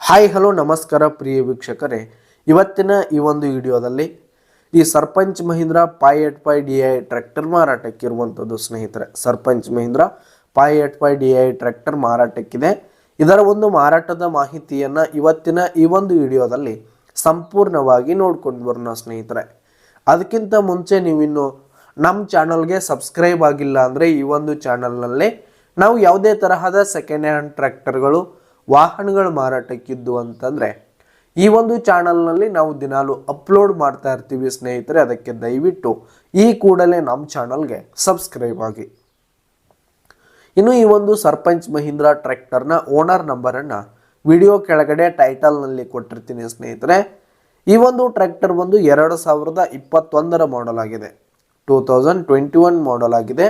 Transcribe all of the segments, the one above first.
Hi hello ನಮಸ್ಕಾರ ಪ್ರಿಯ ವೀಕ್ಷಕರೇ, ಇವತ್ತಿನ ಈ ಒಂದು ವಿಡಿಯೋದಲ್ಲಿ ಈ ಸರ್ಪಂಚ್ ಮಹೀಂದ್ರಾ 585 DI ಟ್ರ್ಯಾಕ್ಟರ್ ಮಾರಾಟಕ್ಕಿರುವಂಥದ್ದು ಸ್ನೇಹಿತರೆ. ಸರ್ಪಂಚ್ ಮಹೀಂದ್ರಾ 585 DI ಟ್ರ್ಯಾಕ್ಟರ್ ಮಾರಾಟಕ್ಕಿದೆ. ಇದರ ಒಂದು ಮಾರಾಟದ ಮಾಹಿತಿಯನ್ನು ಇವತ್ತಿನ ಈ ಒಂದು ವಿಡಿಯೋದಲ್ಲಿ ಸಂಪೂರ್ಣವಾಗಿ ನೋಡ್ಕೊಂಡು ಬರೋಣ ಸ್ನೇಹಿತರೆ. ಅದಕ್ಕಿಂತ ಮುಂಚೆ ನೀವಿನ್ನು ನಮ್ಮ ಚಾನಲ್ಗೆ ಸಬ್ಸ್ಕ್ರೈಬ್ ಆಗಿಲ್ಲ ಅಂದರೆ ಈ ಒಂದು ಚಾನಲ್ನಲ್ಲಿ ನಾವು ಯಾವುದೇ ತರಹದ ಸೆಕೆಂಡ್ ಹ್ಯಾಂಡ್ ಟ್ರ್ಯಾಕ್ಟರ್ಗಳು ವಾಹನಗಳ ಮಾರಾಟಕ್ಕಿದ್ದು ಅಂತಂದರೆ ಈ ಒಂದು ಚಾನಲ್ನಲ್ಲಿ ನಾವು ದಿನಾಲು ಅಪ್ಲೋಡ್ ಮಾಡ್ತಾ ಇರ್ತೀವಿ ಸ್ನೇಹಿತರೆ. ಅದಕ್ಕೆ ದಯವಿಟ್ಟು ಈ ಕೂಡಲೇ ನಮ್ಮ ಚಾನಲ್ಗೆ ಸಬ್ಸ್ಕ್ರೈಬ್ ಆಗಿ. ಇನ್ನು ಈ ಒಂದು ಸರ್ಪಂಚ್ ಮಹೀಂದ್ರಾ ಟ್ರ್ಯಾಕ್ಟರ್ನ ಓನರ್ ನಂಬರನ್ನು ವಿಡಿಯೋ ಕೆಳಗಡೆ ಟೈಟಲ್ನಲ್ಲಿ ಕೊಟ್ಟಿರ್ತೀನಿ ಸ್ನೇಹಿತರೆ. ಈ ಒಂದು ಟ್ರ್ಯಾಕ್ಟರ್ ಬಂದು 2021 ಮಾಡಲ್ ಆಗಿದೆ, 2021 ಮಾಡಲ್ ಆಗಿದೆ.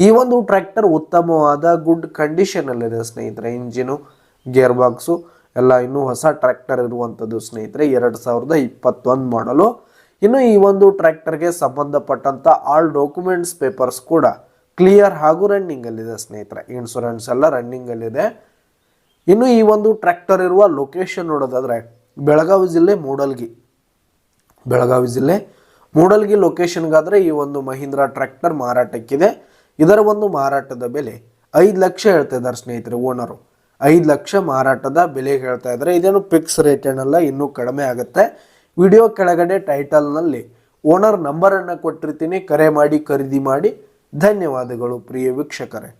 ಈ ಒಂದು ಟ್ರ್ಯಾಕ್ಟರ್ ಉತ್ತಮವಾದ ಗುಡ್ ಕಂಡೀಷನಲ್ಲಿದೆ ಸ್ನೇಹಿತರೆ. ಇಂಜಿನು, ಗೇರ್ ಬಾಕ್ಸು ಎಲ್ಲ ಇನ್ನೂ ಹೊಸ ಟ್ರ್ಯಾಕ್ಟರ್ ಇರುವಂಥದ್ದು ಸ್ನೇಹಿತರೆ. 2021 ಮಾಡಲು. ಇನ್ನು ಈ ಒಂದು ಟ್ರ್ಯಾಕ್ಟರ್ಗೆ ಸಂಬಂಧಪಟ್ಟಂಥ ಆಲ್ ಡಾಕ್ಯುಮೆಂಟ್ಸ್ ಪೇಪರ್ಸ್ ಕೂಡ ಕ್ಲಿಯರ್ ಹಾಗೂ ರನ್ನಿಂಗಲ್ಲಿದೆ ಸ್ನೇಹಿತರೆ. ಇನ್ಶೂರೆನ್ಸ್ ಎಲ್ಲ ರನ್ನಿಂಗಲ್ಲಿದೆ. ಇನ್ನು ಈ ಒಂದು ಟ್ರ್ಯಾಕ್ಟರ್ ಇರುವ ಲೊಕೇಶನ್ ನೋಡೋದಾದರೆ ಬೆಳಗಾವಿ ಜಿಲ್ಲೆ ಮೂಡಲ್ಗಿ ಲೊಕೇಶನ್ಗಾದರೆ ಈ ಒಂದು ಮಹೀಂದ್ರಾ ಟ್ರ್ಯಾಕ್ಟರ್ ಮಾರಾಟಕ್ಕಿದೆ. ಇದರ ಒಂದು ಮಾರಾಟದ ಬೆಲೆ 5 ಲಕ್ಷ ಹೇಳ್ತಾ ಇದ್ದಾರೆ ಸ್ನೇಹಿತರೆ. ಓನರು 5 ಲಕ್ಷ ಮಾರಾಟದ ಬೆಲೆ ಹೇಳ್ತಾ ಇದ್ದಾರೆ. ಇದೇನು ಫಿಕ್ಸ್ ರೇಟ್ ಏನಲ್ಲ, ಇನ್ನೂ ಕಡಿಮೆ ಆಗುತ್ತೆ. ವಿಡಿಯೋ ಕೆಳಗಡೆ ಟೈಟಲ್ನಲ್ಲಿ ಓನರ್ ನಂಬರನ್ನು ಕೊಟ್ಟಿರ್ತೀನಿ, ಕರೆ ಮಾಡಿ ಖರೀದಿ ಮಾಡಿ. ಧನ್ಯವಾದಗಳು ಪ್ರಿಯ ವೀಕ್ಷಕರೇ.